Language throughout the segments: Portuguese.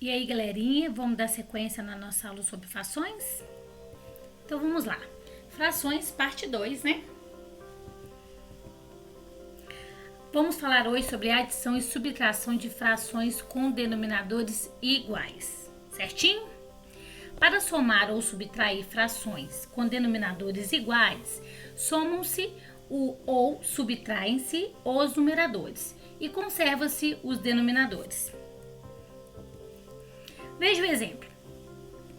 E aí, galerinha, vamos dar sequência na nossa aula sobre frações? Então vamos lá. Frações, parte 2, né? Vamos falar hoje sobre a adição e subtração de frações com denominadores iguais, certinho? Para somar ou subtrair frações com denominadores iguais, somam-se ou subtraem-se os numeradores e conserva-se os denominadores. Veja o exemplo.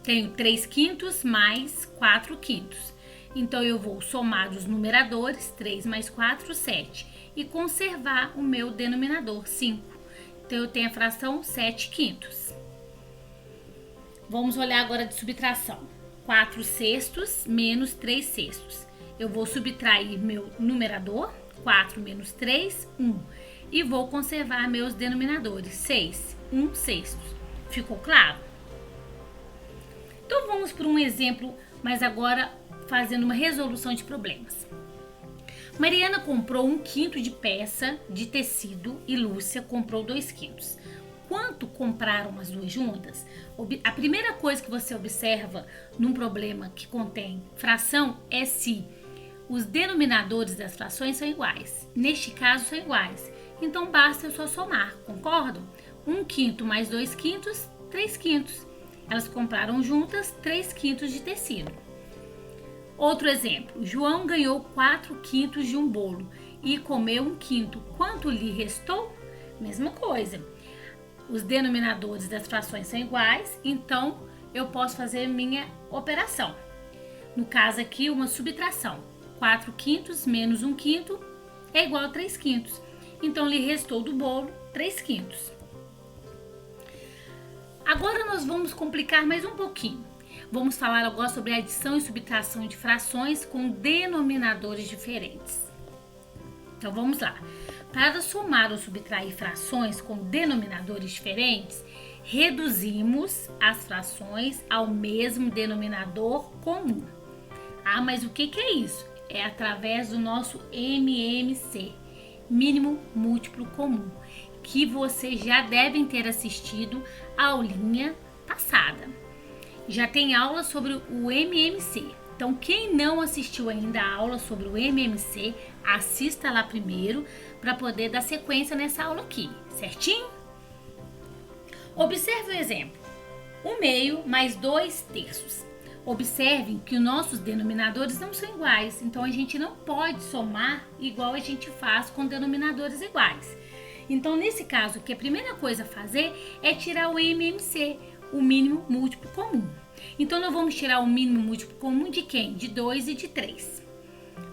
Tenho 3 quintos mais 4 quintos. Então, eu vou somar os numeradores, 3 mais 4, 7. E conservar o meu denominador, 5. Então, eu tenho a fração 7 quintos. Vamos olhar agora de subtração. 4 sextos menos 3 sextos. Eu vou subtrair meu numerador, 4 menos 3, 1. E vou conservar meus denominadores, 6, 1 sextos. Ficou claro? Então vamos para um exemplo, mas agora fazendo uma resolução de problemas. Mariana comprou 1 quinto de peça de tecido e Lúcia comprou 2 quintos. Quanto compraram as duas juntas? A primeira coisa que você observa num problema que contém fração é se os denominadores das frações são iguais. Neste caso são iguais. Então basta eu só somar, concordam? 1 quinto mais 2 quintos, 3 quintos. Elas compraram juntas 3 quintos de tecido. Outro exemplo, João ganhou 4 quintos de um bolo e comeu 1 quinto. Quanto lhe restou? Mesma coisa. Os denominadores das frações são iguais, então eu posso fazer minha operação. No caso aqui, uma subtração. 4 quintos menos 1 quinto é igual a 3 quintos. Então, lhe restou do bolo 3 quintos. Agora nós vamos complicar mais um pouquinho. Vamos falar agora sobre a adição e subtração de frações com denominadores diferentes. Então vamos lá. Para somar ou subtrair frações com denominadores diferentes, reduzimos as frações ao mesmo denominador comum. Ah, mas o que é isso? É através do nosso MMC, mínimo múltiplo comum, que vocês já devem ter assistido a aulinha passada. Já tem aula sobre o MMC. Então, quem não assistiu ainda a aula sobre o MMC, assista lá primeiro para poder dar sequência nessa aula aqui, certinho? Observe o exemplo. 1/2 mais 2 terços. Observem que os nossos denominadores não são iguais, então a gente não pode somar igual a gente faz com denominadores iguais. Então, nesse caso, que a primeira coisa a fazer é tirar o MMC, o mínimo múltiplo comum. Então, nós vamos tirar o mínimo múltiplo comum de quem? De 2 e de 3.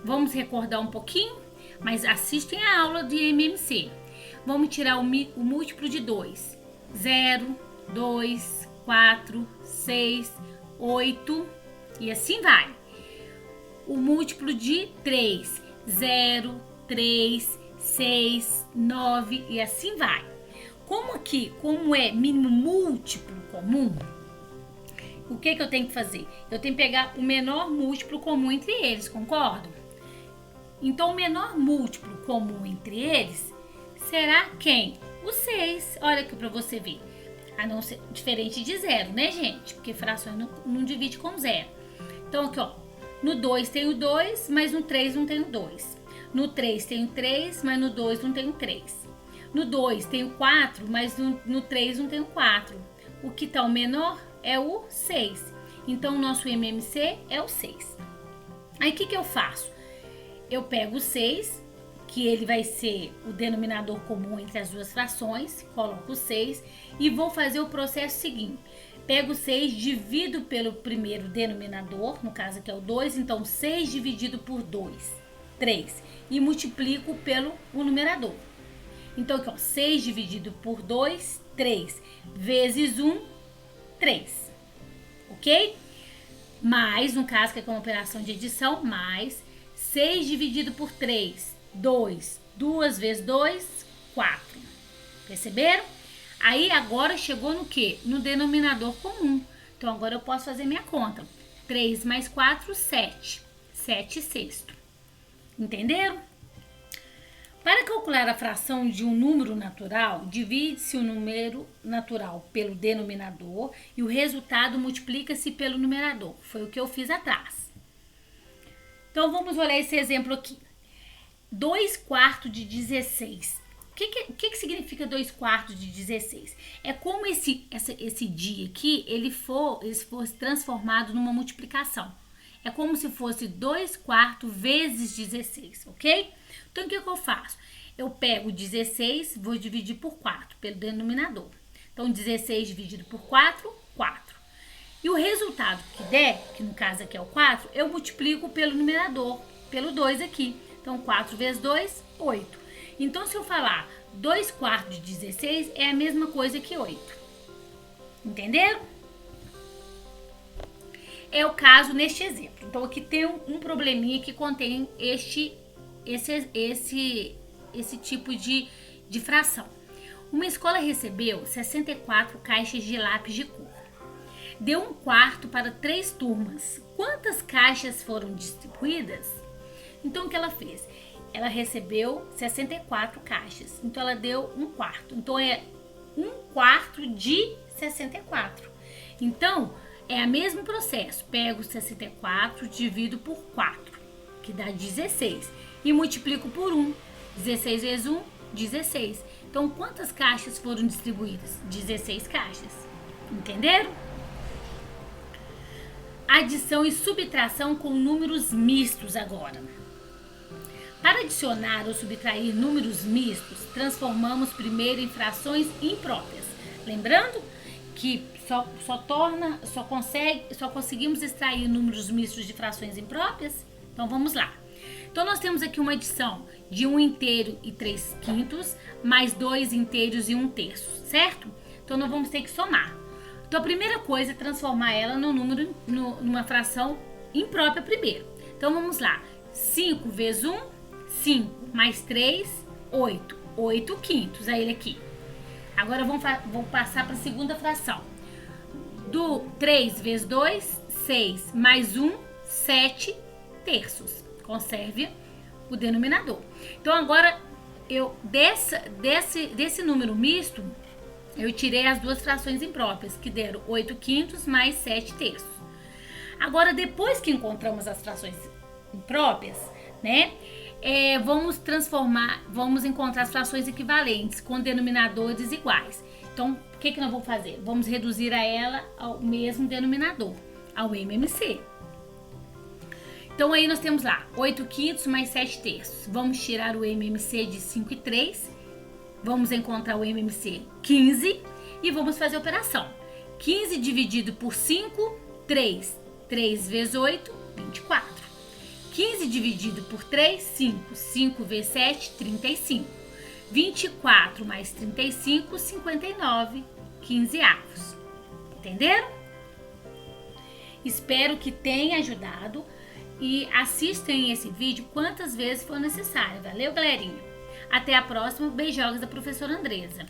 Vamos recordar um pouquinho, mas assistem a aula de MMC. Vamos tirar o múltiplo de 2. 0, 2, 4, 6, 8 e assim vai. O múltiplo de 3. 0, 3, 6, 9 e assim vai. Como é mínimo múltiplo comum, o que eu tenho que fazer? Eu tenho que pegar o menor múltiplo comum entre eles, concordam? Então, o menor múltiplo comum entre eles será quem? O 6. Olha aqui para você ver. A não ser diferente de 0, né, gente? Porque frações não divide com 0. Então, aqui, ó. No 2 tem o 2, mas no 3 não tem o 2. No 3 tem o 3, mas no 2 não tem o 3. No 2 tem o 4, mas no 3 não tem o 4. O que está o menor é o 6. Então, o nosso MMC é o 6. Aí, o que eu faço? Eu pego o 6, que ele vai ser o denominador comum entre as duas frações, coloco o 6 e vou fazer o processo seguinte. Pego o 6, divido pelo primeiro denominador, no caso aqui é o 2, então 6 dividido por 2, 3. E multiplico pelo o numerador. Então aqui, ó, 6 dividido por 2, 3. Vezes 1, 3. Ok? Mais, no caso que é uma operação de adição, mais 6 dividido por 3, 2. 2 vezes 2, 4. Perceberam? Aí agora chegou no quê? No denominador comum. Então agora eu posso fazer minha conta. 3 mais 4, 7. 7 sexto. Entenderam? Para calcular a fração de um número natural, divide-se o número natural pelo denominador e o resultado multiplica-se pelo numerador. Foi o que eu fiz atrás. Então, vamos olhar esse exemplo aqui. 2 quartos de 16. O que significa 2 quartos de 16? É como esse dia aqui, ele fosse transformado numa multiplicação. É como se fosse 2 quartos vezes 16, ok? Então, o que eu faço? Eu pego 16, vou dividir por 4, pelo denominador. Então, 16 dividido por 4, 4. E o resultado que der, que no caso aqui é o 4, eu multiplico pelo numerador, pelo 2 aqui. Então, 4 vezes 2, 8. Então, se eu falar 2 quartos de 16, é a mesma coisa que 8. Entenderam? É o caso neste exemplo. Então, aqui tem um probleminha que contém esse tipo de fração. Uma escola recebeu 64 caixas de lápis de cor. Deu 1 quarto para 3 turmas. Quantas caixas foram distribuídas? Então, o que ela fez? Ela recebeu 64 caixas. Então, ela deu 1 quarto. Então, é 1 quarto de 64. Então, é o mesmo processo. Pego 64, divido por 4, que dá 16. E multiplico por 1. 16 vezes 1, 16. Então, quantas caixas foram distribuídas? 16 caixas. Entenderam? Adição e subtração com números mistos agora. Para adicionar ou subtrair números mistos, transformamos primeiro em frações impróprias. Lembrando que só conseguimos extrair números mistos de frações impróprias? Então vamos lá. Então nós temos aqui uma adição de 1 inteiro e 3 quintos, mais 2 inteiros e 1 terço, certo? Então nós vamos ter que somar. Então a primeira coisa é transformar ela numa fração imprópria primeiro. Então vamos lá. 5 vezes 1, 5, mais 3, 8. 8 quintos, é ele aqui. Agora vou passar para a segunda fração. Do 3 vezes 2, 6, mais 1, 7 terços. Conserve o denominador. Então, agora, desse número misto, eu tirei as duas frações impróprias, que deram 8 quintos mais 7 terços. Agora, depois que encontramos as frações impróprias, né, vamos encontrar as frações equivalentes com denominadores iguais. Então, o que nós vamos fazer? Vamos reduzir a ela ao mesmo denominador, ao MMC. Então, aí nós temos lá 8 quintos mais 7 terços. Vamos tirar o MMC de 5 e 3. Vamos encontrar o MMC 15 e vamos fazer a operação. 15 dividido por 5, 3. 3 vezes 8, 24. 15 dividido por 3, 5. 5 vezes 7, 35. 24 mais 35, 59. 15 avos. Entenderam? Espero que tenha ajudado. E assistam esse vídeo quantas vezes for necessário. Valeu, galerinha? Até a próxima. Beijos da professora Andresa.